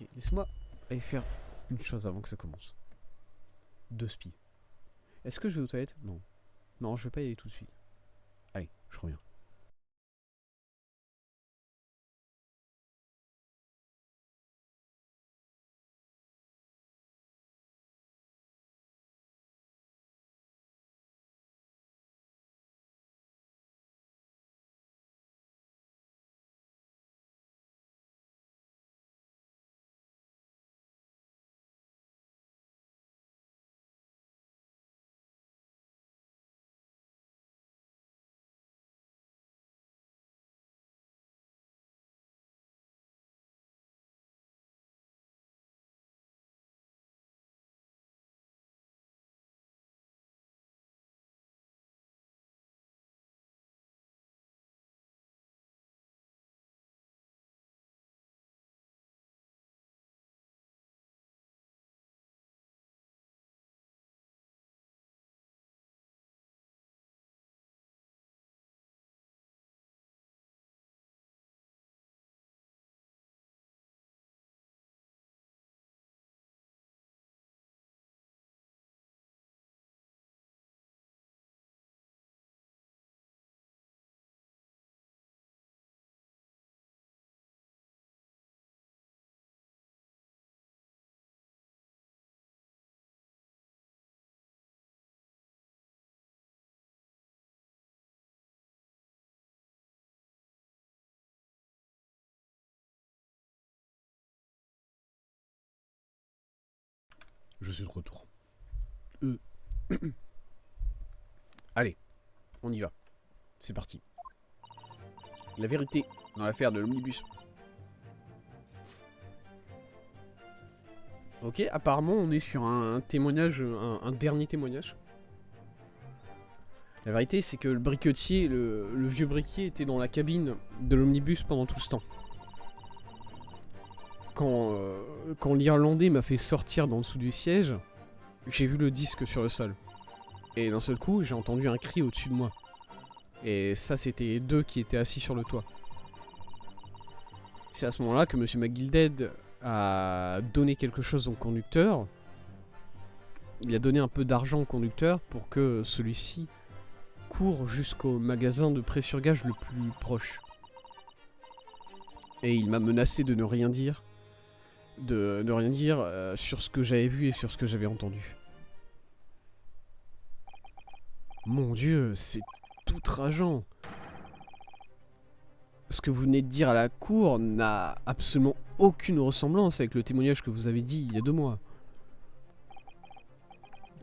Ok, laisse-moi aller faire une chose avant que ça commence. 2 spies. Est-ce que je vais aux toilettes? Non. Non, je vais pas y aller tout de suite. Allez, je reviens. Je suis de retour. Allez, on y va. C'est parti. La vérité dans l'affaire de l'omnibus. Ok, apparemment on est sur un témoignage, un dernier témoignage. La vérité c'est que le briquetier, le vieux briquier était dans la cabine de l'omnibus pendant tout ce temps. Quand l'Irlandais m'a fait sortir d'en dessous du siège, j'ai vu le disque sur le sol. Et d'un seul coup, j'ai entendu un cri au-dessus de moi. Et ça, c'était les deux qui étaient assis sur le toit. C'est à ce moment-là que Monsieur McGilded a donné quelque chose au conducteur. Il a donné un peu d'argent au conducteur pour que celui-ci court jusqu'au magasin de pressurgage le plus proche. Et il m'a menacé de ne rien dire. Sur ce que j'avais vu et sur ce que j'avais entendu. Mon Dieu, c'est outrageant. Ce que vous venez de dire à la cour n'a absolument aucune ressemblance avec le témoignage que vous avez dit il y a 2 mois.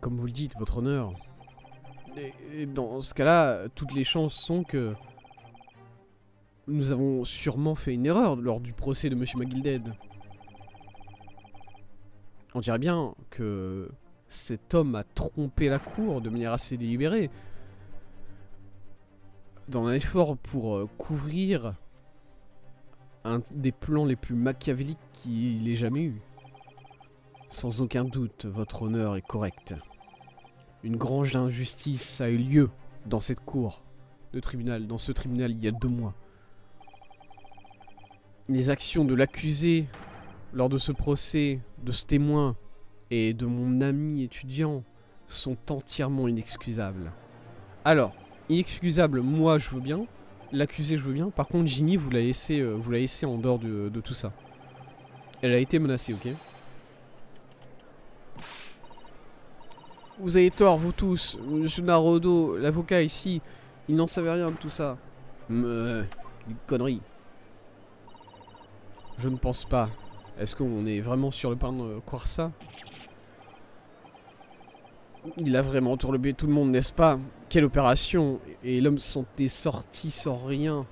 Comme vous le dites, votre honneur. Et dans ce cas-là, toutes les chances sont que nous avons sûrement fait une erreur lors du procès de Monsieur McGilded. On dirait bien que cet homme a trompé la cour de manière assez délibérée. Dans un effort pour couvrir un des plans les plus machiavéliques qu'il ait jamais eu. Sans aucun doute, votre honneur est correct. Une grande injustice a eu lieu dans cette cour de tribunal, dans ce tribunal il y a 2 mois. Les actions de l'accusé lors de ce procès, de ce témoin et de mon ami étudiant sont entièrement inexcusables. Alors, inexcusable, moi je veux bien. L'accusé je veux bien. Par contre, Ginny, vous la laissez en dehors de tout ça. Elle a été menacée, ok? Vous avez tort, vous tous. Monsieur Narodo, l'avocat ici, il n'en savait rien de tout ça. Une connerie. Je ne pense pas. Est-ce qu'on est vraiment sur le point de croire ça? Il a vraiment tourbé tout le monde, n'est-ce pas? Quelle opération! Et l'homme s'en est sorti sans rien.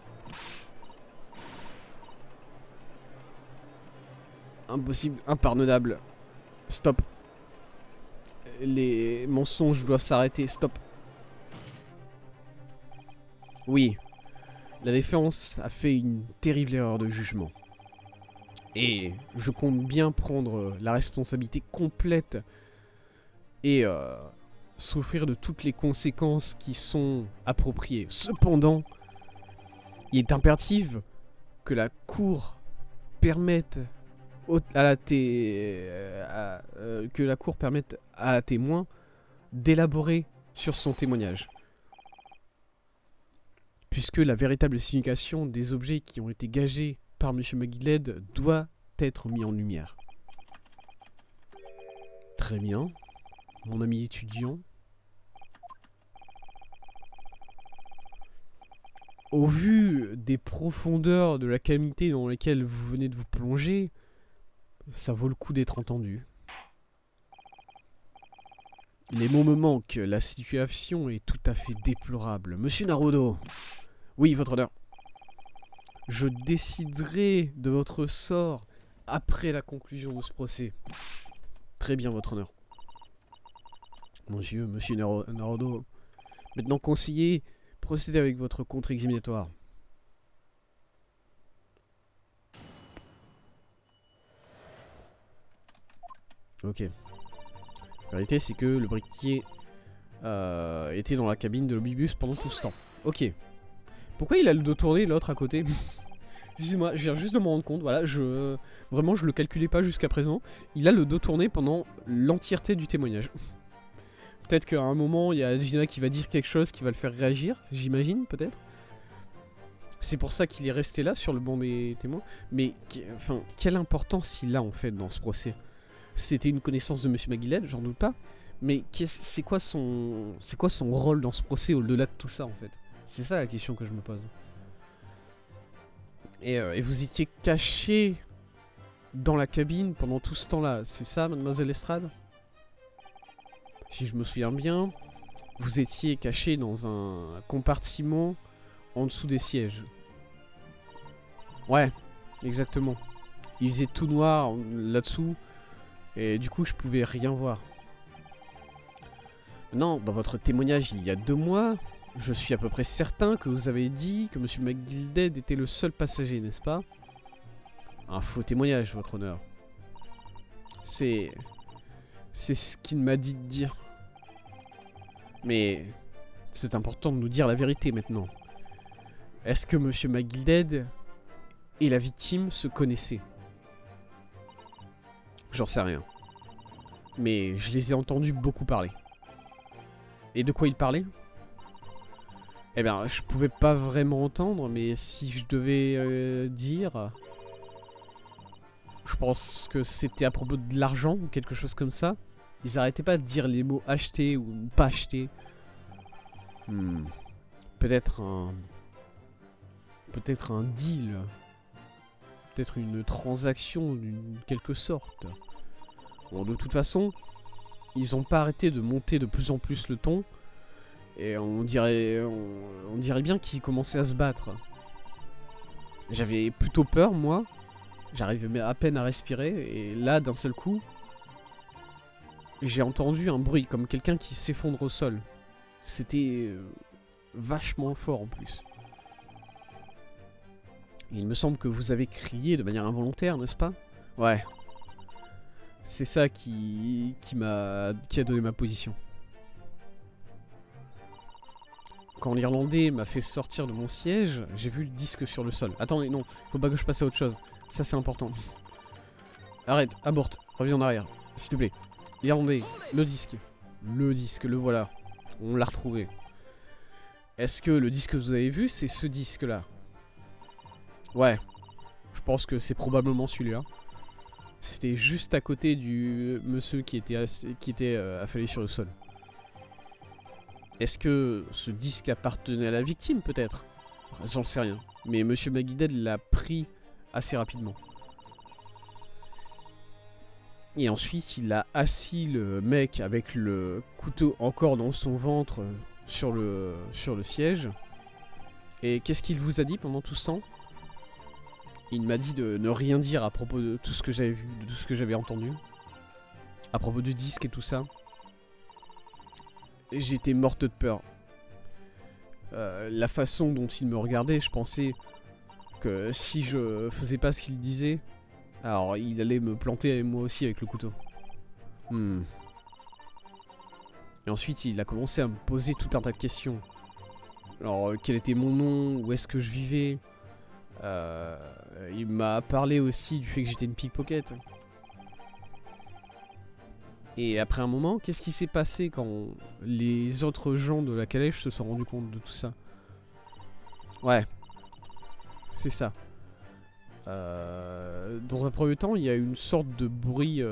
Impossible, impardonnable. Stop. Les mensonges doivent s'arrêter, stop. Oui, la défense a fait une terrible erreur de jugement. Et je compte bien prendre la responsabilité complète et souffrir de toutes les conséquences qui sont appropriées. Cependant, il est impératif que la cour permette que la cour permette à un témoin d'élaborer sur son témoignage. Puisque la véritable signification des objets qui ont été gagés par M. McGilled doit être mis en lumière. Très bien. Mon ami étudiant. Au vu des profondeurs de la calamité dans lesquelles vous venez de vous plonger, ça vaut le coup d'être entendu. Les mots me manquent, la situation est tout à fait déplorable. Monsieur Naruto. Oui, votre honneur. Je déciderai de votre sort après la conclusion de ce procès. Très bien, votre honneur. Monsieur Naruto. Maintenant, conseiller, procédez avec votre contre-examinatoire. Ok. La vérité, c'est que le briquet était dans la cabine de l'omnibus pendant tout ce temps. Ok. Pourquoi il a le dos tourné, l'autre à côté? Excusez-moi, je viens juste de m'en rendre compte. Voilà, vraiment, je le calculais pas jusqu'à présent. Il a le dos tourné pendant l'entièreté du témoignage. Peut-être qu'à un moment, il y a Gina qui va dire quelque chose qui va le faire réagir, j'imagine, peut-être. C'est pour ça qu'il est resté là, sur le banc des témoins. Mais, enfin, quelle importance il a, en fait, dans ce procès? C'était une connaissance de M. McGilled, j'en doute pas. Mais c'est quoi son rôle dans ce procès, au-delà de tout ça, en fait? C'est ça la question que je me pose. Et vous étiez caché dans la cabine pendant tout ce temps-là, c'est ça, mademoiselle Lestrade? Si je me souviens bien, vous étiez caché dans un compartiment en dessous des sièges. Ouais, exactement. Il faisait tout noir là-dessous, et du coup je pouvais rien voir. Non, dans votre témoignage il y a 2 mois, je suis à peu près certain que vous avez dit que M. McGilled était le seul passager, n'est-ce pas? Un faux témoignage, votre honneur. C'est ce qu'il m'a dit de dire. Mais c'est important de nous dire la vérité maintenant. Est-ce que M. McGilled et la victime se connaissaient? J'en sais rien. Mais je les ai entendus beaucoup parler. Et de quoi ils parlaient? Eh bien, je pouvais pas vraiment entendre, mais si je devais dire... Je pense que c'était à propos de l'argent ou quelque chose comme ça. Ils arrêtaient pas de dire les mots acheter ou pas acheter. Peut-être un deal. Peut-être une transaction d'une quelque sorte. Bon, de toute façon, ils ont pas arrêté de monter de plus en plus le ton. Et on dirait bien qu'ils commençaient à se battre. J'avais plutôt peur, moi. J'arrivais à peine à respirer. Et là, d'un seul coup, j'ai entendu un bruit, comme quelqu'un qui s'effondre au sol. C'était vachement fort en plus. Il me semble que vous avez crié de manière involontaire, n'est-ce pas? Ouais. C'est ça qui a donné ma position. Quand l'Irlandais m'a fait sortir de mon siège, j'ai vu le disque sur le sol. Attendez, non, faut pas que je passe à autre chose. Ça c'est important. Arrête, aborte, reviens en arrière, s'il te plaît. L'Irlandais, le disque, le voilà. On l'a retrouvé. Est-ce que le disque que vous avez vu, c'est ce disque-là? Ouais, je pense que c'est probablement celui-là. C'était juste à côté du monsieur qui était affalé sur le sol. Est-ce que ce disque appartenait à la victime, peut-être? J'en sais rien. Mais Monsieur McGilled l'a pris assez rapidement. Et ensuite, il a assis le mec avec le couteau encore dans son ventre sur le siège. Et qu'est-ce qu'il vous a dit pendant tout ce temps? Il m'a dit de ne rien dire à propos de tout ce que j'avais vu, de tout ce que j'avais entendu. À propos du disque et tout ça. J'étais morte de peur. La façon dont il me regardait, je pensais que si je faisais pas ce qu'il disait, alors il allait me planter moi aussi avec le couteau. Et ensuite il a commencé à me poser tout un tas de questions. Alors quel était mon nom, où est-ce que je vivais, Il m'a parlé aussi du fait que j'étais une pickpocket. Et après un moment, qu'est-ce qui s'est passé quand les autres gens de la calèche se sont rendus compte de tout ça? Ouais, c'est ça. Dans un premier temps, il y a une sorte de bruit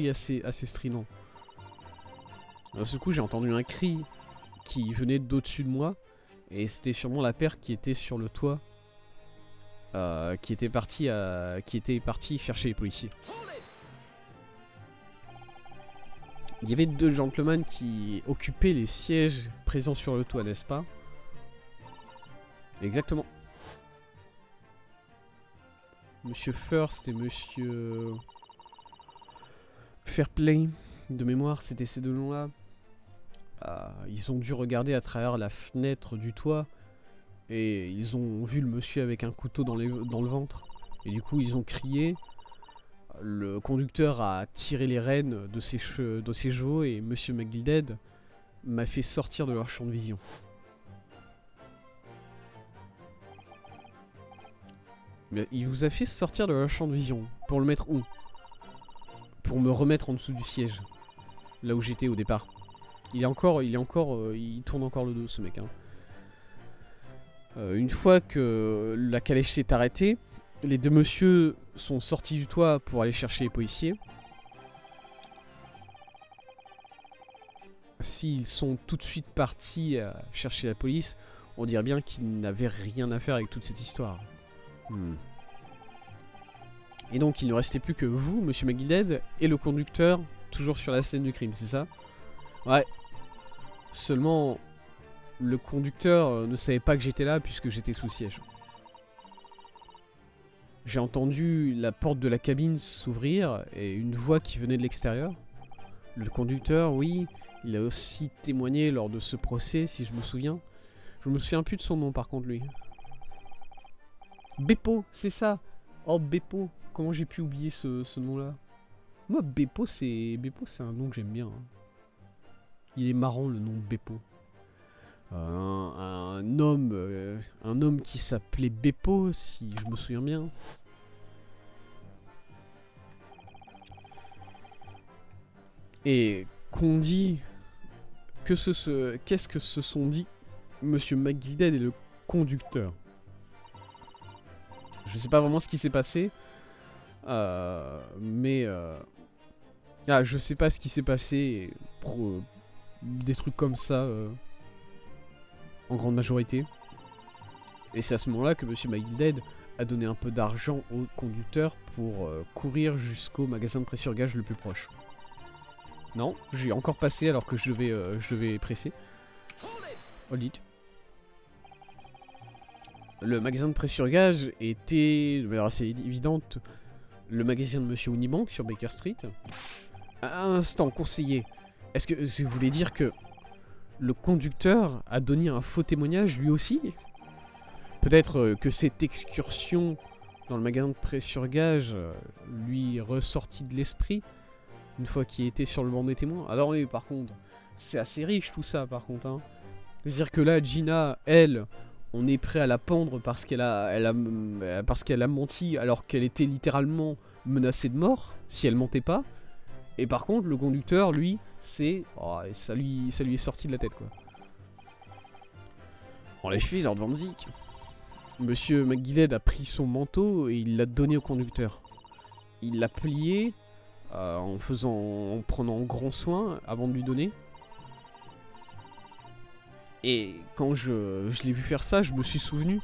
assez strident. D'un seul coup, j'ai entendu un cri qui venait d'au-dessus de moi, et c'était sûrement la paire qui était sur le toit, qui était parti chercher les policiers. Il y avait 2 gentlemen qui occupaient les sièges présents sur le toit, n'est-ce pas? Exactement. Monsieur First et Monsieur Fairplay, de mémoire, c'était ces 2 noms-là. Ils ont dû regarder à travers la fenêtre du toit et ils ont vu le monsieur avec un couteau dans le ventre. Et du coup, ils ont crié. Le conducteur a tiré les rênes de ses chevaux et Monsieur McGilded m'a fait sortir de leur champ de vision. Mais il vous a fait sortir de leur champ de vision. Pour le mettre où? Pour me remettre en dessous du siège. Là où j'étais au départ. Il tourne encore le dos, ce mec. Hein. Une fois que la calèche s'est arrêtée, les 2 messieurs sont sortis du toit pour aller chercher les policiers. S'ils sont tout de suite partis chercher la police, on dirait bien qu'ils n'avaient rien à faire avec toute cette histoire. Et donc il ne restait plus que vous, Monsieur McGilded, et le conducteur, toujours sur la scène du crime, c'est ça? Ouais. Seulement, le conducteur ne savait pas que j'étais là puisque j'étais sous siège. J'ai entendu la porte de la cabine s'ouvrir et une voix qui venait de l'extérieur. Le conducteur, oui, il a aussi témoigné lors de ce procès, si je me souviens. Je me souviens plus de son nom par contre, lui. Beppo, c'est ça. Oh, Beppo. Comment j'ai pu oublier ce nom-là? Moi, Beppo, c'est un nom que j'aime bien. Hein. Il est marrant, le nom Beppo. Un homme qui s'appelait Beppo, si je me souviens bien. Et qu'on dit... Qu'est-ce que se sont dit Monsieur McGilded et le conducteur? Je sais pas vraiment ce qui s'est passé. Je sais pas ce qui s'est passé pour des trucs comme ça en grande majorité. Et c'est à ce moment-là que Monsieur McGilded a donné un peu d'argent au conducteur pour courir jusqu'au magasin de presse-sur-gage le plus proche. Non, j'ai encore passé alors que je devais presser. Hold it. Le magasin de presse-sur-gage était, de manière assez évidente, le magasin de Monsieur Unibank sur Baker Street. Un instant, conseiller. Est-ce que vous voulez dire que le conducteur a donné un faux témoignage lui aussi? Peut-être que cette excursion dans le magasin de presse-sur-gage lui est ressortie de l'esprit une fois qu'il était sur le banc des témoins. Alors oui, par contre, c'est assez riche tout ça, par contre. Hein. C'est-à-dire que là, Gina, elle, on est prêt à la pendre parce qu'elle a menti alors qu'elle était littéralement menacée de mort si elle mentait pas. Et par contre, le conducteur, lui, ça lui est sorti de la tête, quoi. En effet, Lord Van Zik, Monsieur McGilded a pris son manteau et il l'a donné au conducteur. Il l'a plié en prenant grand soin avant de lui donner. Et quand je l'ai vu faire ça, je me suis souvenu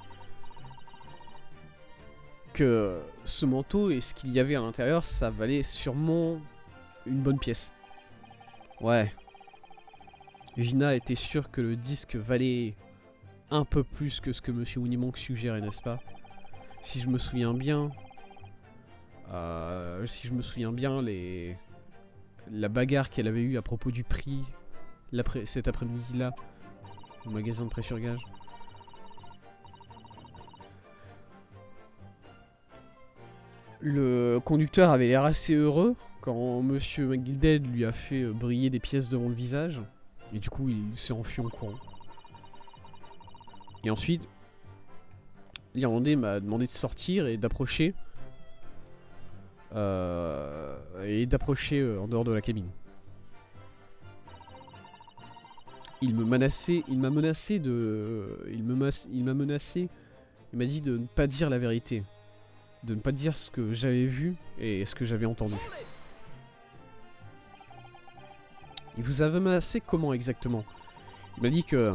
que ce manteau et ce qu'il y avait à l'intérieur, ça valait sûrement une bonne pièce. Ouais. Gina était sûre que le disque valait un peu plus que ce que Monsieur Unibank suggérait, n'est-ce pas? Si je me souviens bien... la bagarre qu'elle avait eue à propos du prix cet après-midi-là au magasin de presse-sur-gage. Le conducteur avait l'air assez heureux quand Monsieur McGilded lui a fait briller des pièces devant le visage. Et du coup, il s'est enfui en courant. Et ensuite, l'Irlandais m'a demandé de sortir et d'approcher. En dehors de la cabine. Il m'a menacé il m'a dit de ne pas dire la vérité. De ne pas dire ce que j'avais vu et ce que j'avais entendu. Il vous avait menacé comment exactement? Il m'a dit que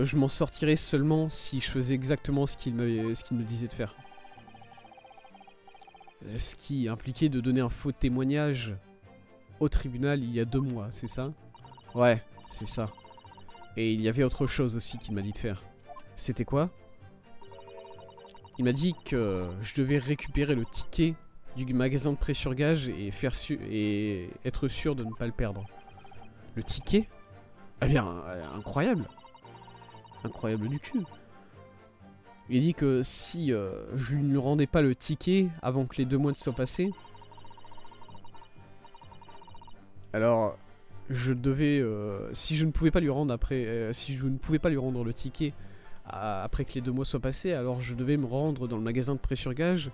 je m'en sortirais seulement si je faisais exactement ce qu'il me disait de faire. Ce qui impliquait de donner un faux témoignage au tribunal il y a 2 mois, c'est ça? Ouais, c'est ça. Et il y avait autre chose aussi qu'il m'a dit de faire. C'était quoi? Il m'a dit que je devais récupérer le ticket du magasin de prêt-sur-gage et être sûr de ne pas le perdre. Le ticket? Eh bien, incroyable. Incroyable du cul. Il dit que si je ne lui rendais pas le ticket avant que les 2 mois ne soient passés, alors je devais, si je ne pouvais pas lui rendre le ticket après que les 2 mois soient passés, alors je devais me rendre dans le magasin de prêt-sur-gage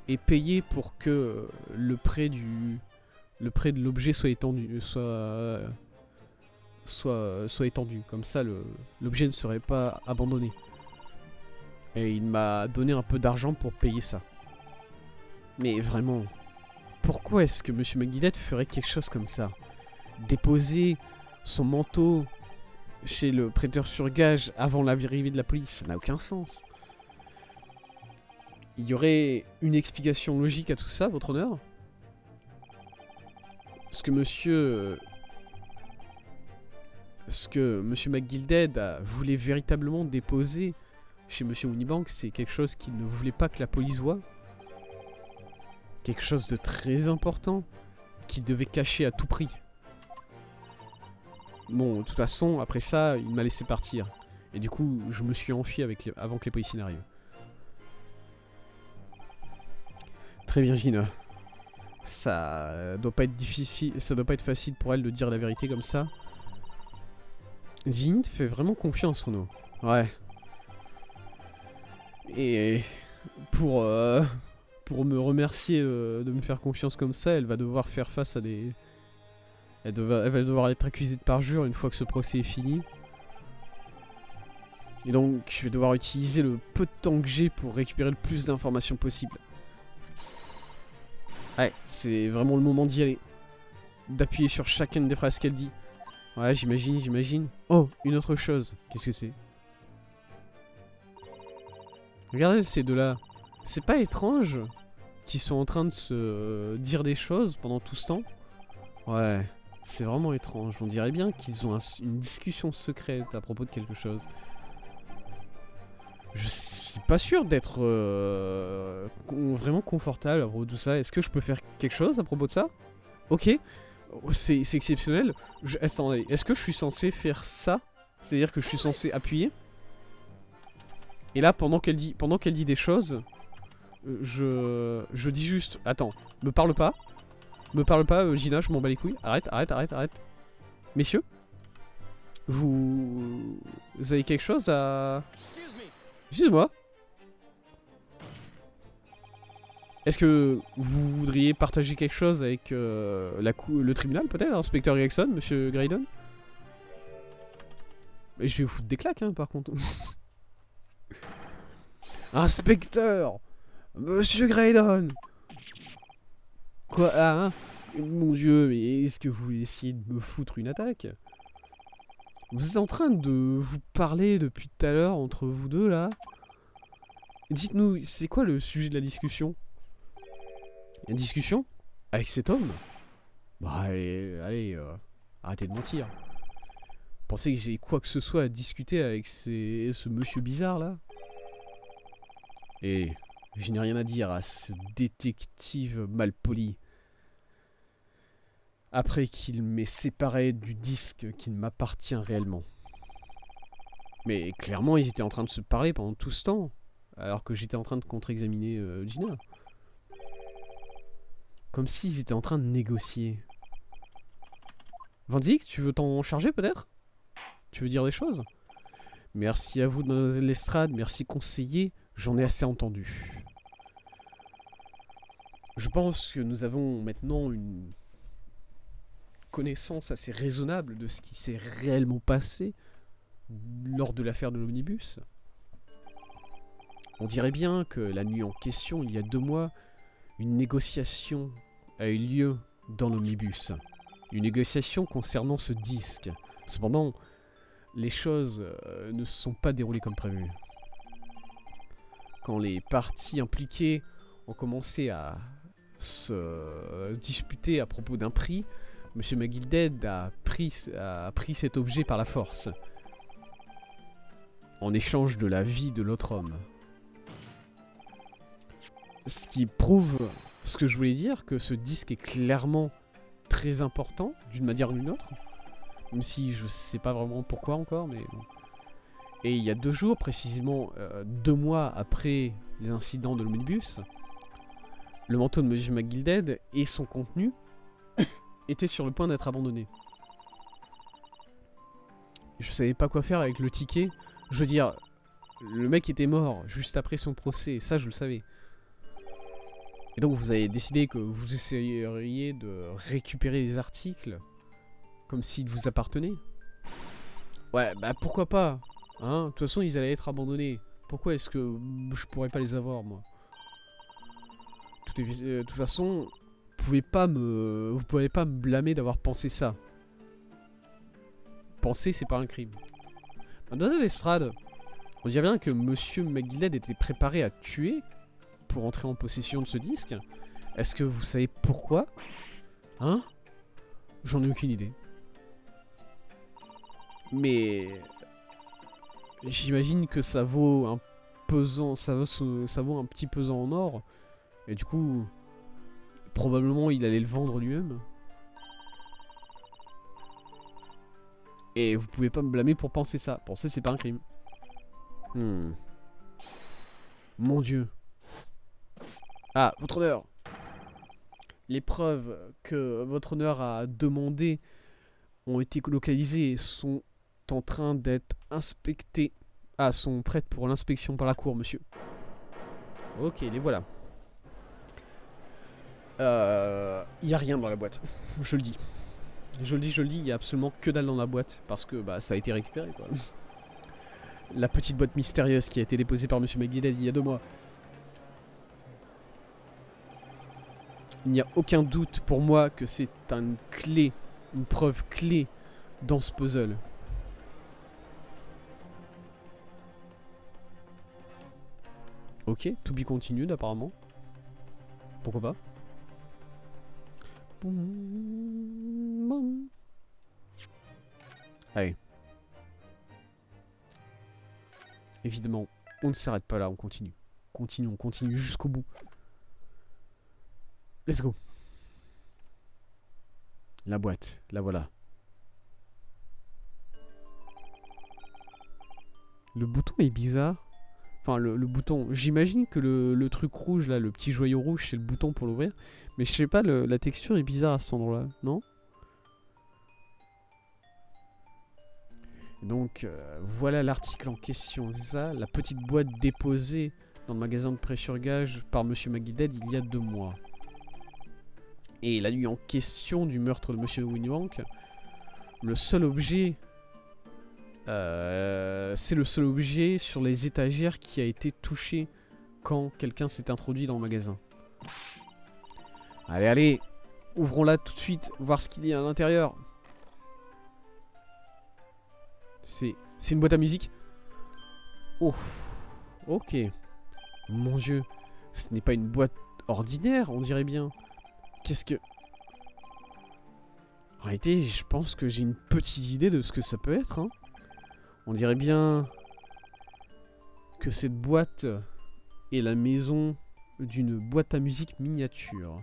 et payer pour que le prêt de l'objet soit étendu, soit étendu. Comme ça, l'objet ne serait pas abandonné. Et il m'a donné un peu d'argent pour payer ça. Mais vraiment, pourquoi est-ce que Monsieur McGillette ferait quelque chose comme ça? Déposer son manteau chez le prêteur sur gage avant l'arrivée de la police, ça n'a aucun sens. Il y aurait une explication logique à tout ça, votre honneur? Ce que Monsieur McGilded voulait véritablement déposer chez Monsieur Winniebank, c'est quelque chose qu'il ne voulait pas que la police voie. Quelque chose de très important qu'il devait cacher à tout prix. Bon, de toute façon, après ça, il m'a laissé partir. Et du coup, je me suis enfui avant que les policiers n'arrivent. Très bien, Gina. Ça doit pas être difficile, ça doit pas être facile pour elle de dire la vérité comme ça. Gina fait vraiment confiance en nous. Ouais. Et pour me remercier de me faire confiance comme ça, elle va devoir faire face à des... Elle va devoir être accusée de parjure une fois que ce procès est fini. Et donc, je vais devoir utiliser le peu de temps que j'ai pour récupérer le plus d'informations possible. Ouais, c'est vraiment le moment d'y aller. D'appuyer sur chacune des phrases qu'elle dit. Ouais, j'imagine. Oh, une autre chose. Qu'est-ce que c'est? Regardez ces deux-là. C'est pas étrange qu'ils sont en train de se dire des choses pendant tout ce temps? Ouais, c'est vraiment étrange. On dirait bien qu'ils ont une discussion secrète à propos de quelque chose. Je suis pas sûr d'être vraiment confortable à propos de tout ça. Est-ce que je peux faire quelque chose à propos de ça? Ok, c'est exceptionnel. Attendez, est-ce que je suis censé faire ça? C'est-à-dire que je suis censé appuyer? Et là, pendant qu'elle dit des choses, je dis juste... Attends, me parle pas, Gina, je m'en bats les couilles. Arrête. Messieurs, vous avez quelque chose à... Excusez-moi. Est-ce que vous voudriez partager quelque chose avec le tribunal, peut-être, inspecteur Erickson, monsieur Graydon? Et je vais vous foutre des claques, hein, par contre. Inspecteur, monsieur Graydon. Quoi, hein? Mon dieu, mais est-ce que vous essayez de me foutre une attaque? Vous êtes en train de vous parler depuis tout à l'heure entre vous deux, là? Dites-nous, c'est quoi le sujet de la discussion? Une discussion? Avec cet homme? Bah, allez, arrêtez de mentir. Pensez que j'ai quoi que ce soit à discuter avec ce monsieur bizarre, là? Et je n'ai rien à dire à ce détective malpoli. Après qu'il m'ait séparé du disque qui ne m'appartient réellement. Mais clairement, ils étaient en train de se parler pendant tout ce temps. Alors que j'étais en train de contre-examiner Gina. Comme s'ils étaient en train de négocier. Van Dijk, tu veux t'en charger peut-être? Tu veux dire des choses? Merci à vous, mademoiselle Lestrade. Merci, conseiller. J'en ai assez entendu. Je pense que nous avons maintenant une connaissance assez raisonnable de ce qui s'est réellement passé lors de l'affaire de l'omnibus. On dirait bien que la nuit en question, il y a 2 mois, une négociation a eu lieu dans l'omnibus. Une négociation concernant ce disque. Cependant, les choses ne se sont pas déroulées comme prévu. Quand les parties impliquées ont commencé à se disputer à propos d'un prix, Monsieur McGilded a pris cet objet par la force, en échange de la vie de l'autre homme. Ce qui prouve ce que je voulais dire, que ce disque est clairement très important, d'une manière ou d'une autre. Même si je sais pas vraiment pourquoi encore, mais bon. Et il y a 2 jours, précisément 2 mois après les incidents de l'omnibus, le manteau de Monsieur McGilded et son contenu étaient sur le point d'être abandonnés. Je savais pas quoi faire avec le ticket. Je veux dire, le mec était mort juste après son procès, ça je le savais. Et donc vous avez décidé que vous essayeriez de récupérer les articles comme s'ils vous appartenaient. Ouais, bah pourquoi pas, hein. De toute façon, ils allaient être abandonnés. Pourquoi est-ce que je pourrais pas les avoir, moi? De toute façon, vous pouvez pas me blâmer d'avoir pensé ça. Penser, c'est pas un crime. Mademoiselle Lestrade, on dirait bien que Monsieur McGilded était préparé à tuer pour entrer en possession de ce disque. Est-ce que vous savez pourquoi? Hein? J'en ai aucune idée. Mais j'imagine que ça vaut un pesant, ça vaut un petit pesant en or. Et du coup, probablement il allait le vendre lui-même. Et vous pouvez pas me blâmer pour penser ça. Penser, c'est pas un crime. Mon Dieu. Ah, votre honneur. Les preuves que votre honneur a demandées ont été localisées et sont en train d'être inspectées. Ah, sont prêtes pour l'inspection par la cour, monsieur. Ok, les voilà. Y a rien dans la boîte. Je le dis. Je le dis, il y a absolument que dalle dans la boîte. Parce que bah ça a été récupéré, quoi. La petite boîte mystérieuse qui a été déposée par Monsieur McGilded il y a 2 mois. Il n'y a aucun doute pour moi que c'est une clé, une preuve clé dans ce puzzle. Ok, to be continued apparemment. Pourquoi pas? Allez. Évidemment, on ne s'arrête pas là, on continue. On continue jusqu'au bout. Let's go. La boîte, la voilà. Le bouton est bizarre. Enfin, le bouton... J'imagine que le truc rouge, là, le petit joyau rouge, c'est le bouton pour l'ouvrir. Mais je sais pas, la texture est bizarre à cet endroit-là, non? Donc, voilà l'article en question. C'est ça, la petite boîte déposée dans le magasin de pré-surgage par Monsieur McGilded il y a 2 mois. Et la nuit en question du meurtre de Monsieur Winwank, le seul objet... c'est le seul objet sur les étagères qui a été touché quand quelqu'un s'est introduit dans le magasin. Allez, allez, ouvrons-la tout de suite, voir ce qu'il y a à l'intérieur. C'est une boîte à musique. Oh, ok. Mon Dieu, ce n'est pas une boîte ordinaire, on dirait bien. Qu'est-ce que... En réalité, je pense que j'ai une petite idée de ce que ça peut être, hein. On dirait bien que cette boîte est la maison d'une boîte à musique miniature.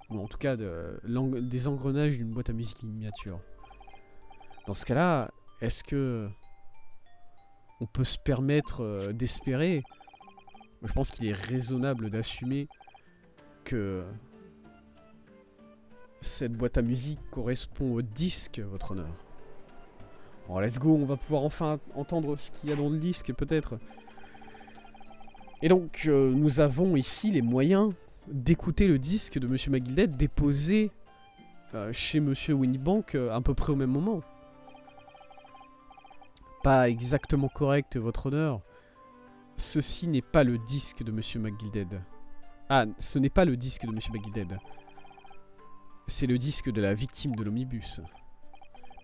Ou en tout cas des engrenages d'une boîte à musique miniature. Dans ce cas-là, est-ce que on peut se permettre d'espérer? Je pense qu'il est raisonnable d'assumer que cette boîte à musique correspond au disque, votre honneur. Bon, let's go, on va pouvoir enfin entendre ce qu'il y a dans le disque, peut-être. Et donc, nous avons ici les moyens d'écouter le disque de Monsieur McGilded déposé chez Monsieur Winniebank à peu près au même moment. Pas exactement correct, votre honneur. Ceci n'est pas le disque de Monsieur McGilded. Ah, ce n'est pas le disque de Monsieur McGilded. C'est le disque de la victime de l'omnibus.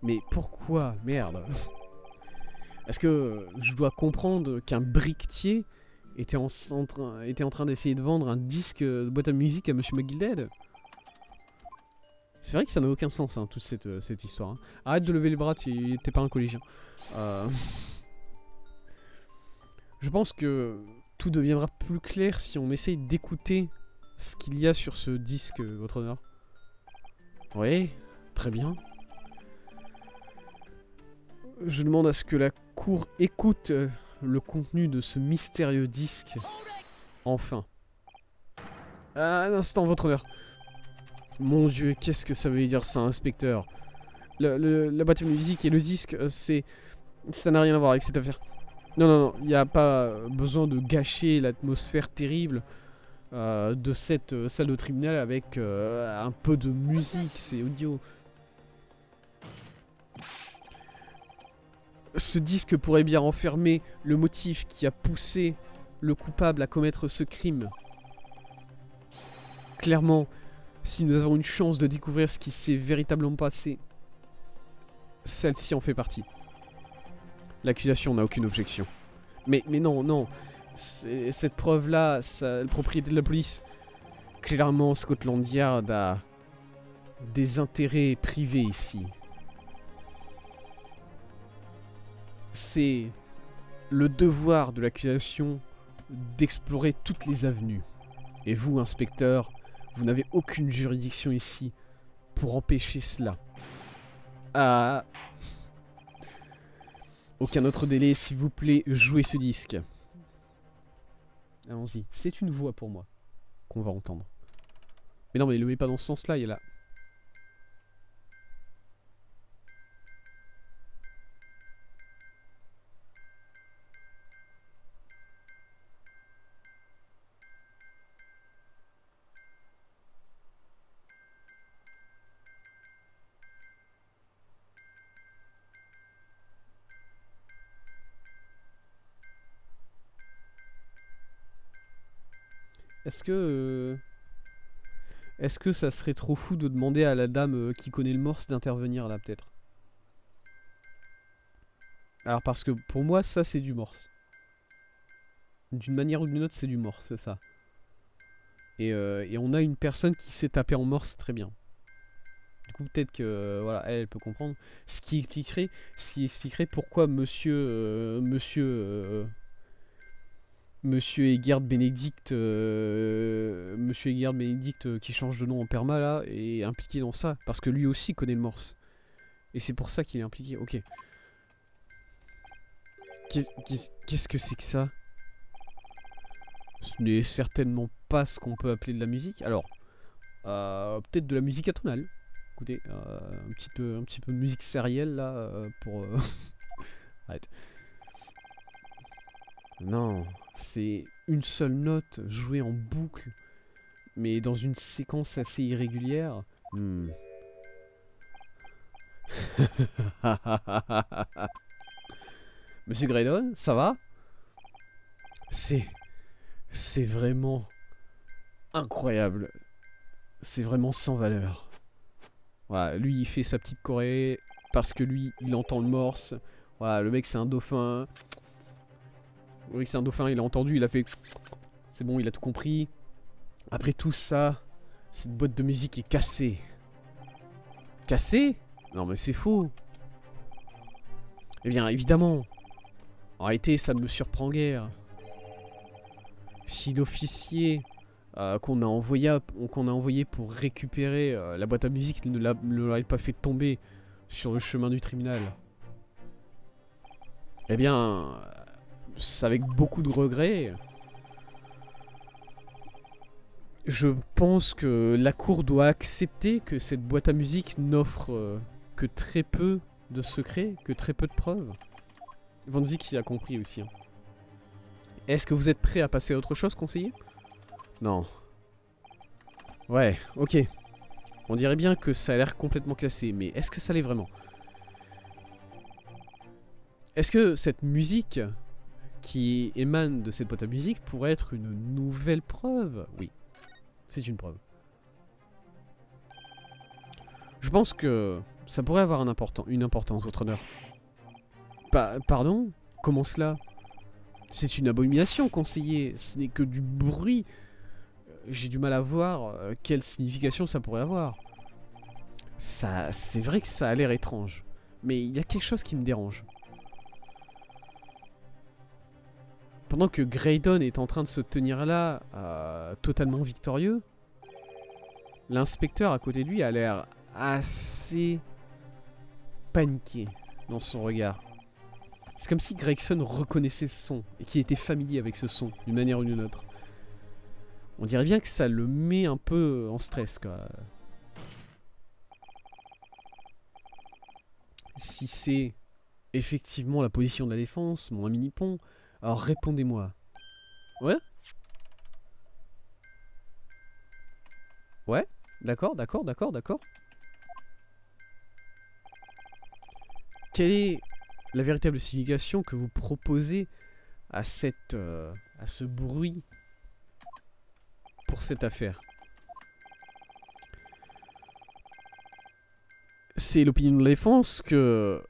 Mais pourquoi? Merde. Est-ce que je dois comprendre qu'un briquetier était en train d'essayer de vendre un disque de boîte à musique à Monsieur McGilded? C'est vrai que ça n'a aucun sens, hein, toute cette histoire. Hein. Arrête de lever les bras, t'es pas un collégien. Je pense que tout deviendra plus clair si on essaye d'écouter ce qu'il y a sur ce disque, votre honneur. Oui, très bien. Je demande à ce que la cour écoute le contenu de ce mystérieux disque. Enfin. Un instant, votre honneur. Mon Dieu, qu'est-ce que ça veut dire ça, inspecteur? La boîte de musique et le disque, ça n'a rien à voir avec cette affaire. Non, non, non, il n'y a pas besoin de gâcher l'atmosphère terrible de cette salle de tribunal avec un peu de musique, c'est audio. Ce disque pourrait bien renfermer le motif qui a poussé le coupable à commettre ce crime. Clairement, si nous avons une chance de découvrir ce qui s'est véritablement passé, celle-ci en fait partie. L'accusation n'a aucune objection. Mais non, non. Cette preuve-là, la propriété de la police. Clairement, Scotland Yard a des intérêts privés ici. C'est le devoir de l'accusation d'explorer toutes les avenues. Et vous, inspecteur, vous n'avez aucune juridiction ici pour empêcher cela. Ah. Aucun autre délai, s'il vous plaît, jouez ce disque. Allons-y. C'est une voix pour moi qu'on va entendre. Mais non, mais le met pas dans ce sens-là, il est là. Est-ce que ça serait trop fou de demander à la dame qui connaît le morse d'intervenir là, peut-être? Alors, parce que pour moi, ça, c'est du morse. D'une manière ou d'une autre, c'est du morse, c'est ça. Et on a une personne qui s'est tapée en morse très bien. Du coup, peut-être que voilà, elle peut comprendre. Ce qui expliquerait pourquoi Monsieur Egerd Benedict, qui change de nom en perma là, est impliqué dans ça. Parce que lui aussi connaît le morse. Et c'est pour ça qu'il est impliqué. Ok. Qu'est-ce que c'est que ça? Ce n'est certainement pas ce qu'on peut appeler de la musique. Alors, peut-être de la musique atonale. Écoutez, un petit peu de musique sérielle là pour. Arrête. Non, c'est une seule note jouée en boucle, mais dans une séquence assez irrégulière. Monsieur Graydon, ça va? C'est vraiment incroyable. C'est vraiment sans valeur. Voilà, lui il fait sa petite choré parce que lui il entend le morse. Voilà, le mec c'est un dauphin. Oui, c'est un dauphin, il a entendu, il a fait. C'est bon, il a tout compris. Après tout ça, cette boîte de musique est cassée. Cassée? Non mais c'est faux. Eh bien, évidemment. En réalité, ça ne me surprend guère. Si l'officier qu'on a envoyé pour récupérer la boîte à musique ne l'aurait pas fait tomber sur le chemin du tribunal, eh bien, c'est avec beaucoup de regrets. Je pense que la cour doit accepter que cette boîte à musique n'offre que très peu de secret que très peu de preuves. Van Zik y a compris aussi. Hein. Est-ce que vous êtes prêt à passer à autre chose, conseiller? Non. Ouais, ok. On dirait bien que ça a l'air complètement cassé, mais est-ce que ça l'est vraiment? Est-ce que cette musique qui émane de cette boîte à musique pourrait être une nouvelle preuve? Oui, c'est une preuve. Je pense que ça pourrait avoir une importance, votre honneur. Pardon? Comment cela? C'est une abomination, conseiller. Ce n'est que du bruit. J'ai du mal à voir quelle signification ça pourrait avoir. C'est vrai que ça a l'air étrange. Mais il y a quelque chose qui me dérange. Pendant que Graydon est en train de se tenir là, totalement victorieux, l'inspecteur à côté de lui a l'air assez paniqué dans son regard. C'est comme si Gregson reconnaissait ce son et qu'il était familier avec ce son d'une manière ou d'une autre. On dirait bien que ça le met un peu en stress, quoi. Si c'est effectivement la position de la défense, mon ami Nippon, alors répondez-moi. Ouais? Ouais? D'accord, d'accord, d'accord, d'accord. Quelle est la véritable signification que vous proposez à ce bruit pour cette affaire? C'est l'opinion de la défense que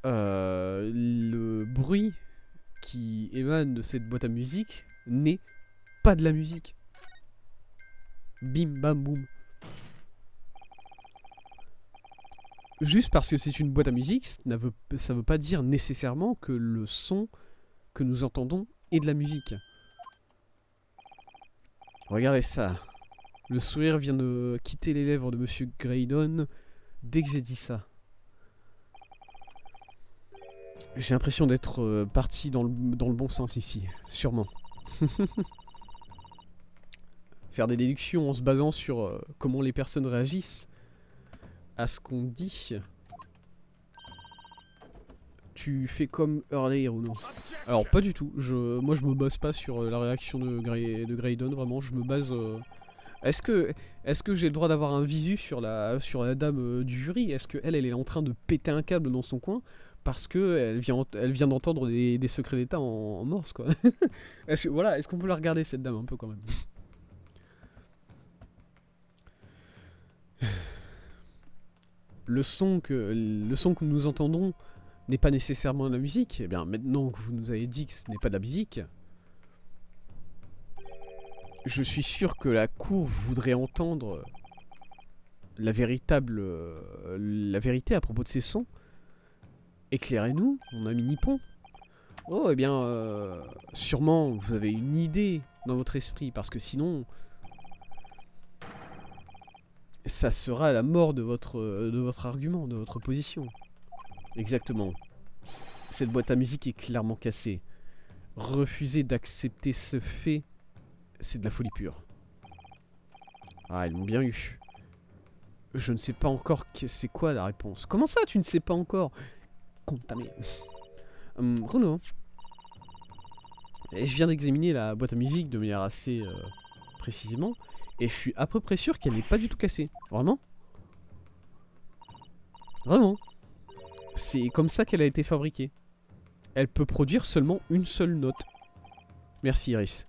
le bruit qui émane de cette boîte à musique n'est pas de la musique. Bim bam boum. Juste parce que c'est une boîte à musique, ça veut pas dire nécessairement que le son que nous entendons est de la musique. Regardez ça. Le sourire vient de quitter les lèvres de Monsieur Graydon dès que j'ai dit ça. J'ai l'impression d'être parti dans le bon sens ici, sûrement. Faire des déductions en se basant sur comment les personnes réagissent à ce qu'on dit. Tu fais comme Hurley ou non? Alors pas du tout, moi je me base pas sur la réaction de Graydon, vraiment je me base... Est-ce que j'ai le droit d'avoir un visu sur la dame du jury? Est-ce qu'elle est en train de péter un câble dans son coin parce que elle vient d'entendre des secrets d'état en morse, quoi? Est-ce qu'on peut la regarder, cette dame, un peu quand même? Le son que nous entendons n'est pas nécessairement de la musique. Eh bien, maintenant que vous nous avez dit que ce n'est pas de la musique, je suis sûr que la cour voudrait entendre la vérité à propos de ces sons. Éclairez-nous, mon ami Nippon. Oh, eh bien, sûrement vous avez une idée dans votre esprit, parce que sinon, ça sera la mort de votre argument, de votre position. Exactement. Cette boîte à musique est clairement cassée. Refuser d'accepter ce fait, c'est de la folie pure. Ah, ils m'ont bien eu. Je ne sais pas encore c'est quoi la réponse. Comment ça, tu ne sais pas encore? Contamé. Renaud. Je viens d'examiner la boîte à musique de manière assez précisément. Et je suis à peu près sûr qu'elle n'est pas du tout cassée. Vraiment? Vraiment. C'est comme ça qu'elle a été fabriquée. Elle peut produire seulement une seule note. Merci Iris.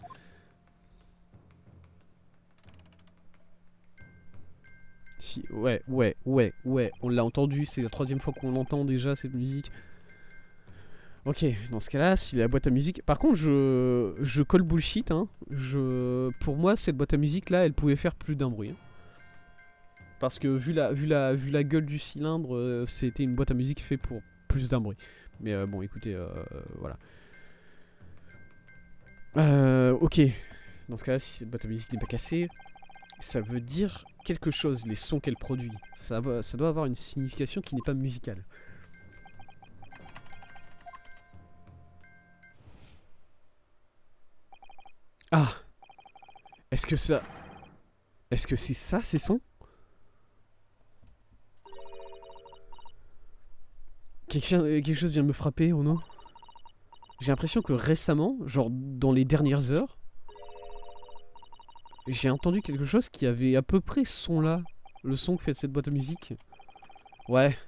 Si, ouais, on l'a entendu, c'est la 3e fois qu'on l'entend déjà cette musique. Ok, dans ce cas-là, si la boîte à musique... Par contre, je colle bullshit, hein. Pour moi, cette boîte à musique là, elle pouvait faire plus d'un bruit. Hein. Parce que vu la gueule du cylindre, c'était une boîte à musique faite pour plus d'un bruit. Mais bon, écoutez, voilà. Ok. Dans ce cas-là, si cette boîte à musique n'est pas cassée, ça veut dire quelque chose, les sons qu'elle produit. Ça doit avoir une signification qui n'est pas musicale. Ah! Est-ce que ça... Est-ce que c'est ça, ces sons? Quelque chose vient de me frapper, oh non. J'ai l'impression que récemment, genre dans les dernières heures, j'ai entendu quelque chose qui avait à peu près ce son-là. Le son que fait cette boîte à musique. Ouais,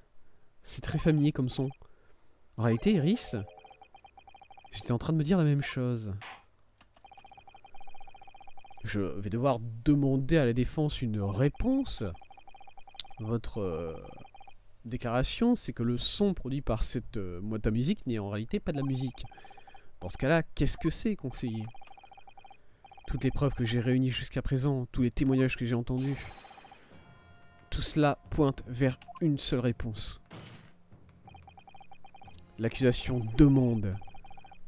c'est très familier comme son. En réalité, Iris, j'étais en train de me dire la même chose. Je vais devoir demander à la défense une réponse. Votre déclaration, c'est que le son produit par cette boîte à musique n'est en réalité pas de la musique. Dans ce cas-là, qu'est-ce que c'est, conseiller? Toutes les preuves que j'ai réunies jusqu'à présent, tous les témoignages que j'ai entendus, tout cela pointe vers une seule réponse. L'accusation demande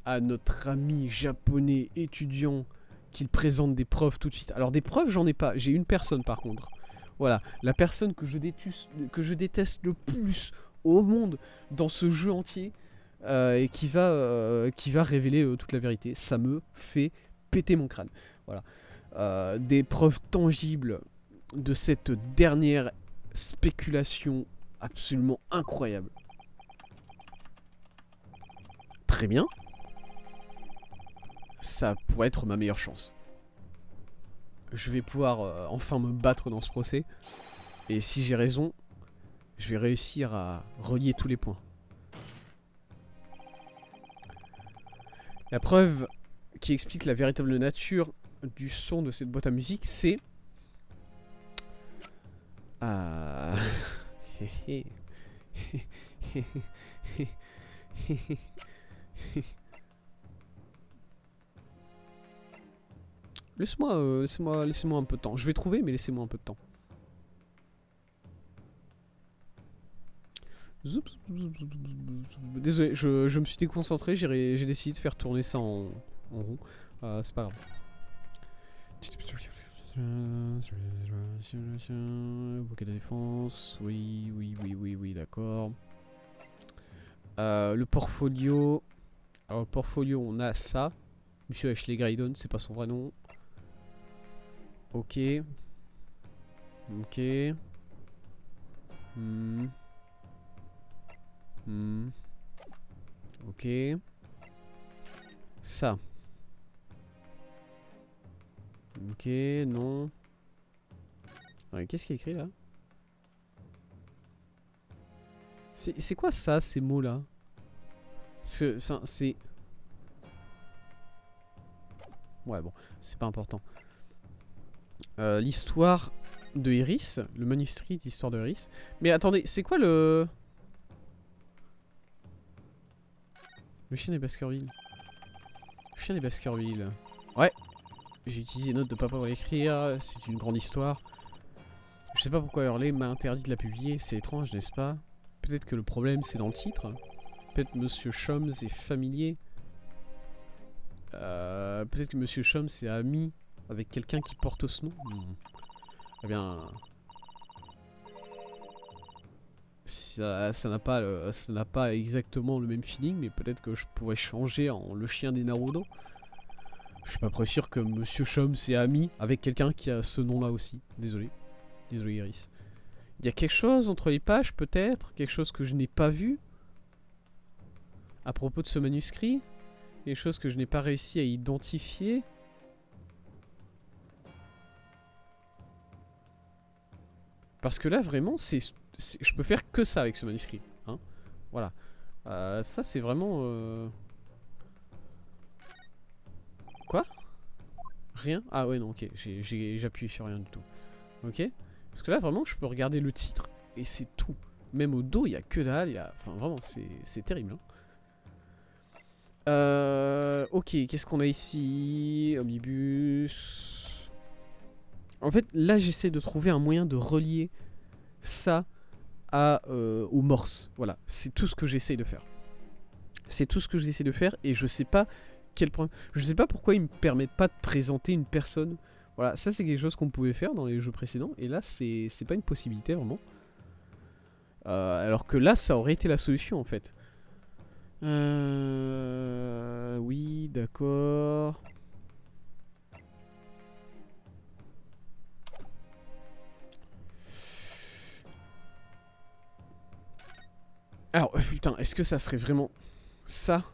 à notre ami japonais étudiant qu'il présente des preuves tout de suite. Alors des preuves, j'en ai pas. J'ai une personne par contre. Voilà, la personne que je déteste le plus au monde dans ce jeu entier et qui va révéler toute la vérité. Ça me fait péter mon crâne. Voilà. Des preuves tangibles de cette dernière spéculation absolument incroyable. Très bien. Ça pourrait être ma meilleure chance. Je vais pouvoir enfin me battre dans ce procès. Et si j'ai raison, je vais réussir à relier tous les points. La preuve qui explique la véritable nature du son de cette boîte à musique, c'est... Ah... Laissez-moi un peu de temps. Je vais trouver, mais laissez-moi un peu de temps. Désolé, je me suis déconcentré, j'ai décidé de faire tourner ça en rond. C'est pas grave. Avocat de défense, oui, d'accord. Le portfolio. Alors, le portfolio, on a ça. Monsieur Ashley Graydon, c'est pas son vrai nom. Ok. Ok. Ok. Ça. Ok, non. Ouais, qu'est-ce qu'il y a écrit là? C'est quoi ça, ces mots-là? Enfin, c'est... Ouais, bon, c'est pas important. L'histoire de Iris, le manuscrit de l'histoire de Iris. Mais attendez, c'est quoi le... Le chien des Baskerville. Le chien des Baskerville. Ouais. J'ai utilisé note de papa pour l'écrire. C'est une grande histoire. Je sais pas pourquoi Hurley m'a interdit de la publier. C'est étrange, n'est-ce pas? Peut-être que le problème, c'est dans le titre. Peut-être Monsieur Shoms est familier. Peut-être que Monsieur Shoms est ami avec quelqu'un qui porte ce nom. Eh bien... Ça n'a pas exactement le même feeling, mais peut-être que je pourrais changer en le chien des Naruto. Je suis pas très sûr que Monsieur Shoms est ami avec quelqu'un qui a ce nom-là aussi. Désolé. Désolé Iris. Il y a quelque chose entre les pages peut-être? Quelque chose que je n'ai pas vu? À propos de ce manuscrit? Quelque chose que je n'ai pas réussi à identifier? Parce que là vraiment je peux faire que ça avec ce manuscrit. Hein, voilà. Ça c'est vraiment... Quoi? Rien? Ah ouais non ok. J'ai appuyé sur rien du tout. Ok. Parce que là vraiment je peux regarder le titre et c'est tout. Même au dos il y a que dalle. Enfin vraiment c'est terrible. Hein. Ok, qu'est-ce qu'on a ici? Omnibus. En fait, là, j'essaie de trouver un moyen de relier ça aux morses. Voilà, c'est tout ce que j'essaie de faire. C'est tout ce que j'essaie de faire et je sais pas quel problème. Je sais pas pourquoi ils me permettent pas de présenter une personne. Voilà, ça c'est quelque chose qu'on pouvait faire dans les jeux précédents et là, c'est pas une possibilité vraiment. Alors que là, ça aurait été la solution en fait. Oui, d'accord. Alors, putain, est-ce que ça serait vraiment ça?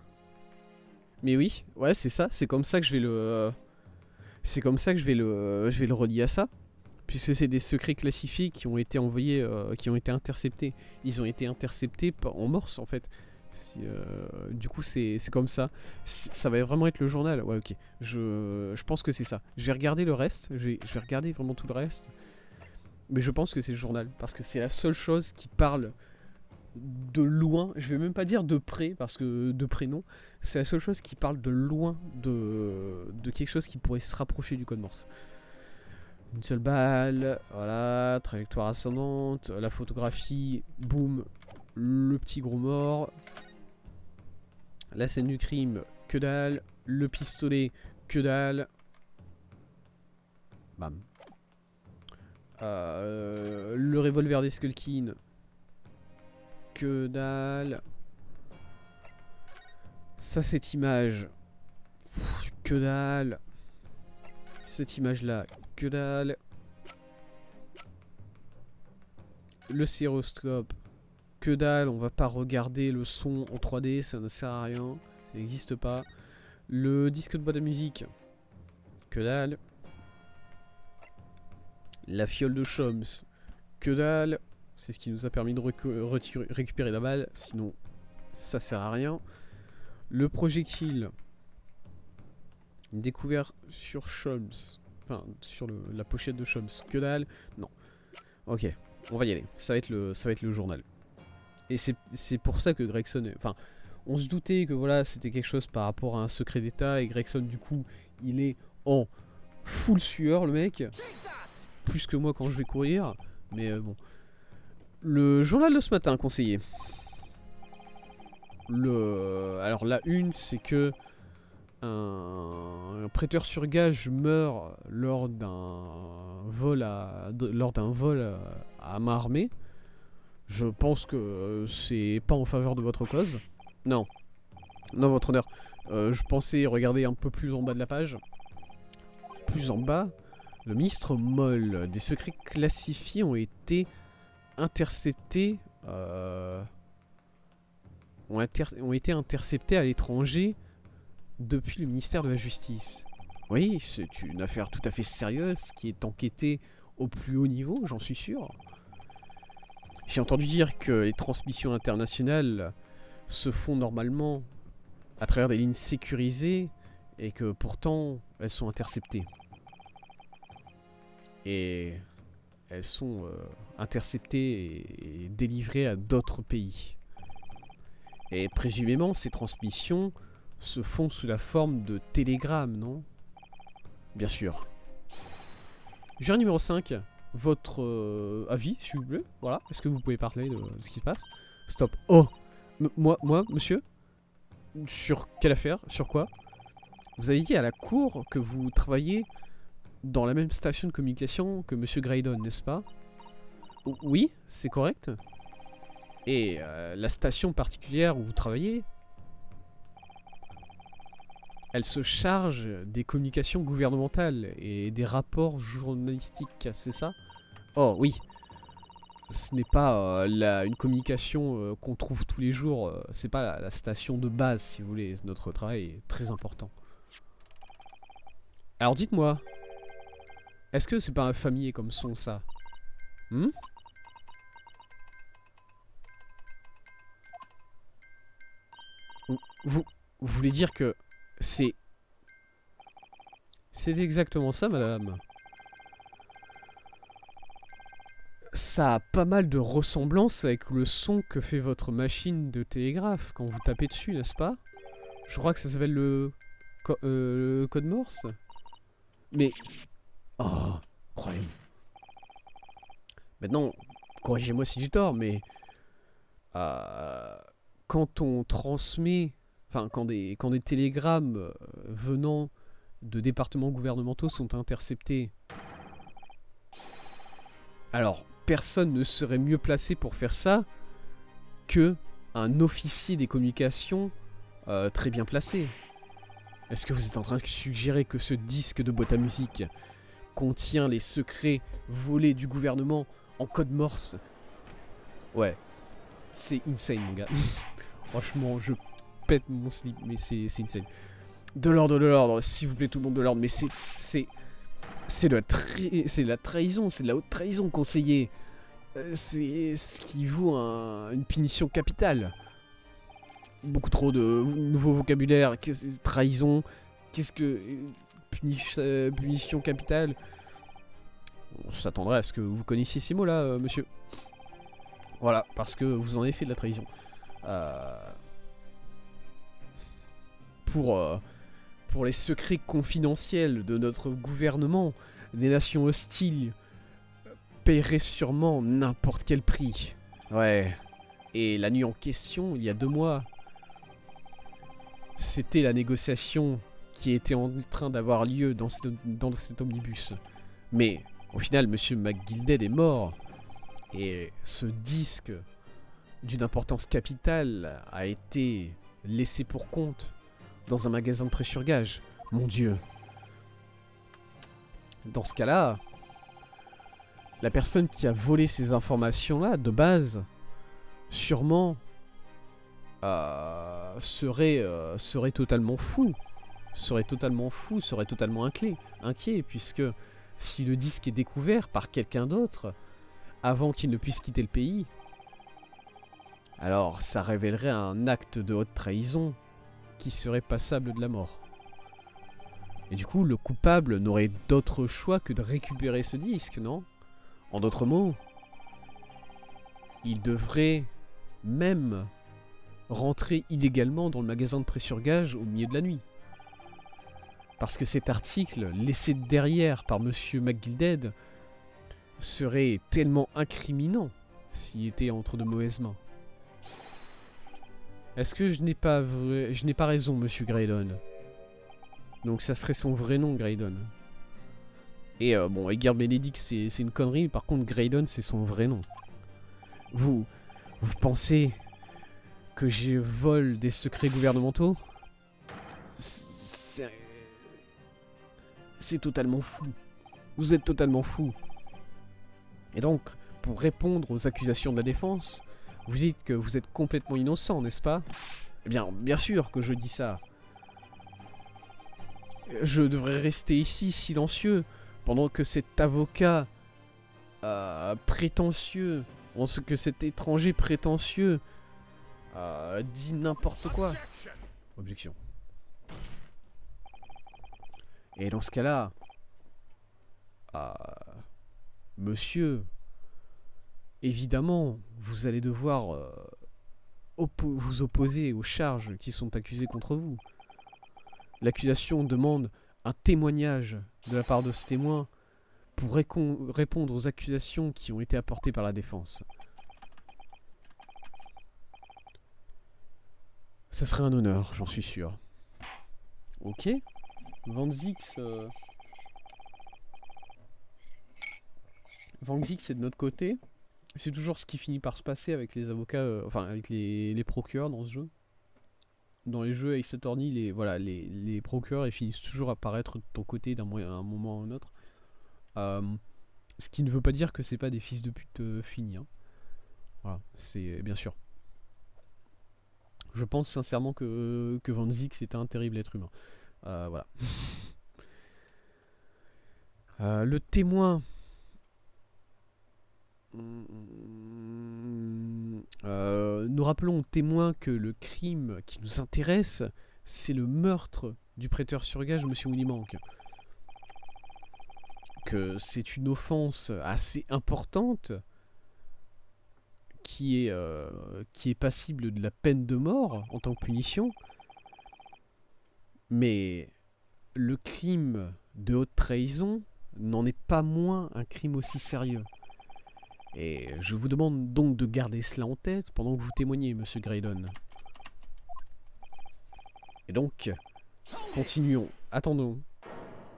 Mais oui, ouais, c'est ça. C'est comme ça que je vais le... C'est comme ça que je vais le relier à ça. Puisque c'est des secrets classifiés qui ont été envoyés, qui ont été interceptés. Ils ont été interceptés en morse en fait. Du coup c'est comme ça. Ça va vraiment être le journal. Ouais ok. Je pense que c'est ça. Je vais regarder le reste. Je vais regarder vraiment tout le reste. Mais je pense que c'est le journal. Parce que c'est la seule chose qui parle de loin. Je vais même pas dire de près. Parce que de près non. C'est la seule chose qui parle de loin de quelque chose qui pourrait se rapprocher du code morse. Une seule balle, voilà, trajectoire ascendante, la photographie, boum, le petit gros mort. La scène du crime, que dalle. Le pistolet, que dalle. Bam. Le revolver des Skullkin, que dalle. Ça, cette image, que dalle. Cette image là, que dalle. Le stéréoscope, que dalle. On va pas regarder le son en 3D, ça ne sert à rien, ça n'existe pas. Le disque de boîte à musique, que dalle. La fiole de Choms, que dalle. C'est ce qui nous a permis de récupérer la balle, sinon ça sert à rien. Le projectile, découvert sur Choms. Enfin, sur la pochette de Choms. Que dalle. Non. Ok, on va y aller. Ça va être le journal. Et c'est pour ça que Gregson... Enfin, on se doutait que voilà, c'était quelque chose par rapport à un secret d'état. Et Gregson, du coup, il est en full sueur, le mec. Plus que moi quand je vais courir. Mais bon. Le journal de ce matin, conseiller. Alors la une, c'est que un prêteur sur gage meurt lors d'un vol à main armée. Je pense que c'est pas en faveur de votre cause. Non. Non, votre honneur. Je pensais regarder un peu plus en bas de la page. Plus en bas, le ministre Moll. Des secrets classifiés ont été interceptés. Ont été interceptés à l'étranger depuis le ministère de la Justice. Oui, c'est une affaire tout à fait sérieuse qui est enquêtée au plus haut niveau, j'en suis sûr. J'ai entendu dire que les transmissions internationales se font normalement à travers des lignes sécurisées et que pourtant elles sont interceptées. Et elles sont interceptées et délivrées à d'autres pays. Et présumément, ces transmissions se font sous la forme de télégrammes, non? Bien sûr. Jury numéro 5, votre avis, s'il vous plaît. Voilà, est-ce que vous pouvez parler de ce qui se passe? Stop. Oh, moi, monsieur? Sur quelle affaire? Sur quoi? Vous avez dit à la cour que vous travaillez dans la même station de communication que monsieur Graydon, n'est-ce pas? Oui, c'est correct. Et la station particulière où vous travaillez, elle se charge des communications gouvernementales et des rapports journalistiques, c'est ça? Oh oui. Ce n'est pas une communication qu'on trouve tous les jours, c'est pas la station de base si vous voulez, notre travail est très important. Alors dites-moi, est-ce que c'est pas un familier comme son ça? Vous voulez dire que c'est exactement ça, madame? Ça a pas mal de ressemblance avec le son que fait votre machine de télégraphe quand vous tapez dessus, n'est-ce pas? Je crois que ça s'appelle le code morse. Mais... Oh, croyez-moi. Maintenant, corrigez-moi si j'ai tort, mais... quand on transmet... Enfin, quand des télégrammes venant de départements gouvernementaux sont interceptés... Alors, personne ne serait mieux placé pour faire ça que un officier des communications très bien placé. Est-ce que vous êtes en train de suggérer que ce disque de boîte à musique contient les secrets volés du gouvernement en code morse? Ouais. C'est insane, mon gars. Franchement, je pète mon slip, mais c'est insane. De l'ordre, s'il vous plaît, tout le monde, de l'ordre. Mais c'est de la trahison, c'est de la haute trahison, conseiller. C'est ce qui vaut une punition capitale. Beaucoup trop de nouveaux vocabulaires. Trahison, qu'est-ce que... punition capitale. On s'attendrait à ce que vous connaissiez ces mots-là, monsieur. Voilà, parce que vous en avez fait de la trahison. Pour les secrets confidentiels de notre gouvernement, des nations hostiles paieraient sûrement n'importe quel prix. Ouais. Et la nuit en question, il y a 2 mois, c'était la négociation qui était en train d'avoir lieu dans cet omnibus. Mais au final, Monsieur McGilded est mort. Et ce disque d'une importance capitale a été laissé pour compte dans un magasin de prêt-sur-gage. Mon Dieu. Dans ce cas-là, la personne qui a volé ces informations-là, de base, sûrement serait totalement fou. Serait totalement inquiet, puisque si le disque est découvert par quelqu'un d'autre, avant qu'il ne puisse quitter le pays, alors ça révélerait un acte de haute trahison qui serait passable de la mort. Et du coup, le coupable n'aurait d'autre choix que de récupérer ce disque, non? En d'autres mots, il devrait même rentrer illégalement dans le magasin de prêt-sur-gage au milieu de la nuit. Parce que cet article, laissé derrière par Monsieur McGilded, serait tellement incriminant s'il était entre de mauvaises mains. Est-ce que je n'ai pas raison, Monsieur Graydon? Donc ça serait son vrai nom, Graydon. Et bon, Edgar Benedict, c'est une connerie. Par contre, Graydon, c'est son vrai nom. Vous pensez que je vole des secrets gouvernementaux? C'est totalement fou. Vous êtes totalement fou. Et donc, pour répondre aux accusations de la défense, vous dites que vous êtes complètement innocent, n'est-ce pas? Eh bien sûr que je dis ça. Je devrais rester ici, silencieux, pendant que cet avocat prétentieux, que cet étranger prétentieux dit n'importe quoi. Objection. Et dans ce cas-là, monsieur, évidemment, vous allez devoir vous opposer aux charges qui sont accusées contre vous. L'accusation demande un témoignage de la part de ce témoin pour répondre aux accusations qui ont été apportées par la défense. Ça serait un honneur, j'en suis sûr. Ok. Van Zix est de notre côté. C'est toujours ce qui finit par se passer avec les avocats, enfin avec les procureurs dans ce jeu. Dans les jeux Ace Attorney, les procureurs ils finissent toujours à apparaître de ton côté d'un moment à un autre. Ce qui ne veut pas dire que c'est pas des fils de pute finis. Hein. Voilà, c'est bien sûr. Je pense sincèrement que Van Zix était un terrible être humain. Voilà. Le témoin. Nous rappelons au témoin que le crime qui nous intéresse, c'est le meurtre du prêteur sur gage, Monsieur Willymank. Que c'est une offense assez importante qui est passible de la peine de mort en tant que punition. Mais le crime de haute trahison n'en est pas moins un crime aussi sérieux. Et je vous demande donc de garder cela en tête pendant que vous témoignez, Monsieur Graydon. Et donc, continuons. Attendons.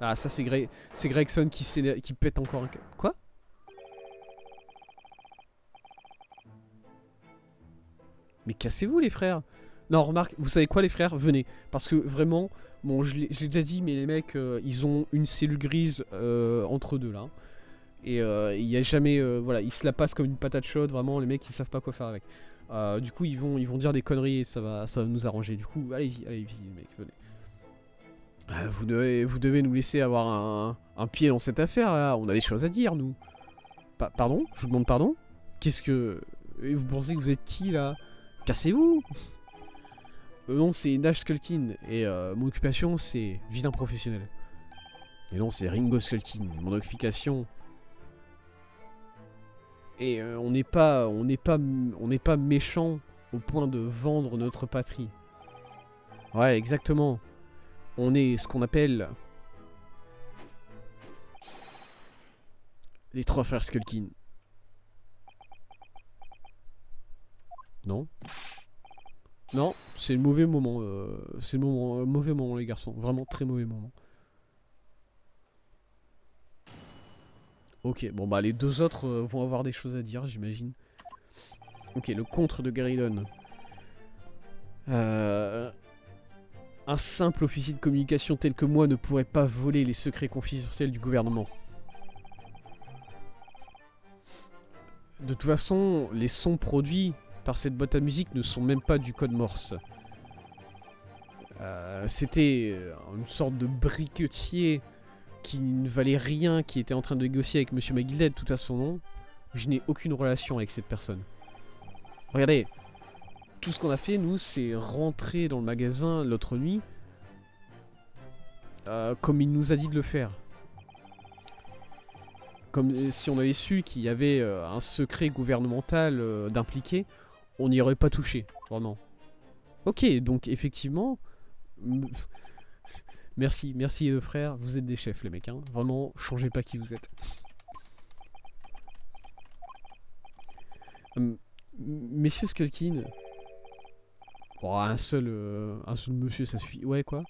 Ah, ça c'est Gregson qui pète encore un... Quoi? Mais cassez-vous les frères. Non, remarque, vous savez quoi les frères? Venez. Parce que vraiment, bon, je l'ai déjà dit, mais les mecs, ils ont une cellule grise entre deux là. Et il y a jamais... voilà, ils se la passent comme une patate chaude, vraiment, les mecs, ils savent pas quoi faire avec. Du coup, ils vont dire des conneries et ça va nous arranger. Du coup, allez-y, mec, venez. Vous devez nous laisser avoir un pied dans cette affaire, là. On a des choses à dire, nous. Pardon? Je vous demande pardon? Qu'est-ce que... Et vous pensez que vous êtes qui, là? Cassez-vous! Non, c'est Nash Skulkin. Et mon occupation, c'est vilain professionnel. Et non, c'est Ringo Skulkin. Mon occupation... Et on n'est pas méchant au point de vendre notre patrie. Ouais, exactement. On est ce qu'on appelle les trois frères Skulkin. Non. Non, c'est le mauvais moment. C'est le mauvais moment, les garçons. Vraiment très mauvais moment. Ok, bon bah les deux autres vont avoir des choses à dire, j'imagine. Ok, le contre de Garidon. Un simple officier de communication tel que moi ne pourrait pas voler les secrets confidentiels du gouvernement. De toute façon, les sons produits par cette boîte à musique ne sont même pas du code Morse. C'était une sorte de briquetier qui ne valait rien, qui était en train de négocier avec Monsieur McGillette, tout à son nom. Je n'ai aucune relation avec cette personne. Regardez, tout ce qu'on a fait, nous, c'est rentrer dans le magasin l'autre nuit, comme il nous a dit de le faire. Comme si on avait su qu'il y avait un secret gouvernemental d'impliqué, on n'y aurait pas touché, vraiment. Ok, donc effectivement... Merci les deux frères, vous êtes des chefs les mecs, hein. Vraiment, changez pas qui vous êtes. Messieurs Skulkin... Oh, un seul monsieur ça suffit. Ouais, quoi?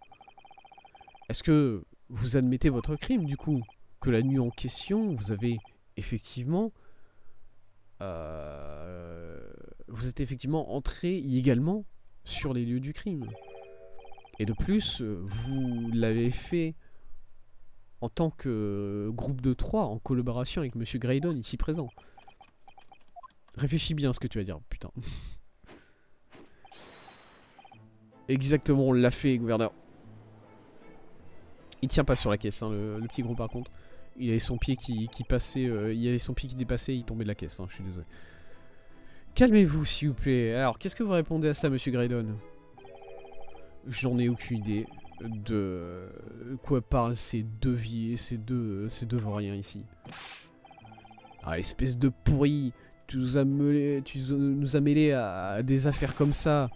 Est-ce que vous admettez votre crime, du coup? Que la nuit en question, vous avez effectivement... vous êtes effectivement entré illégalement sur les lieux du crime. Et de plus, vous l'avez fait en tant que groupe de 3, en collaboration avec Monsieur Graydon, ici présent. Réfléchis bien à ce que tu vas dire, putain. Exactement, on l'a fait, gouverneur. Il tient pas sur la caisse, hein, le petit gros par contre. Il avait son pied qui passait, il avait son pied qui dépassait, il tombait de la caisse, hein, je suis désolé. Calmez-vous, s'il vous plaît. Alors, qu'est-ce que vous répondez à ça, Monsieur Graydon? J'en ai aucune idée de quoi parlent ces deux vauriens ici. Ah, espèce de pourri. Tu nous as mêlés à des affaires comme ça.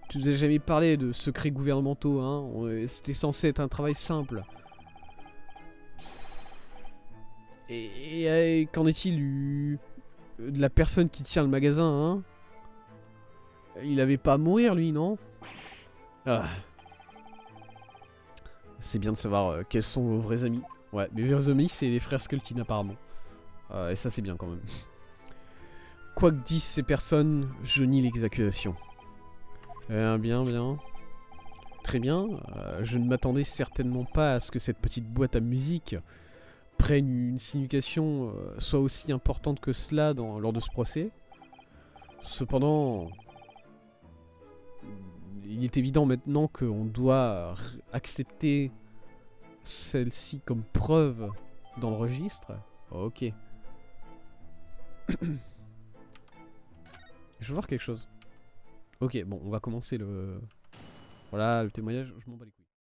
Tu nous as jamais parlé de secrets gouvernementaux, hein. C'était censé être un travail simple. Et qu'en est-il de la personne qui tient le magasin, hein? Il avait pas à mourir, lui, non? Ah. C'est bien de savoir quels sont vos vrais amis. Ouais, mes vrais amis, c'est les frères Skulkin, apparemment. Et ça, c'est bien, quand même. Quoi que disent ces personnes, je nie les accusations. Bien. Très bien. Je ne m'attendais certainement pas à ce que cette petite boîte à musique prenne une signification soit aussi importante que cela lors de ce procès. Cependant, il est évident maintenant qu'on doit accepter celle-ci comme preuve dans le registre. Ok. Je veux voir quelque chose. Ok, bon, on va commencer le... Voilà, le témoignage, je m'en bats les couilles.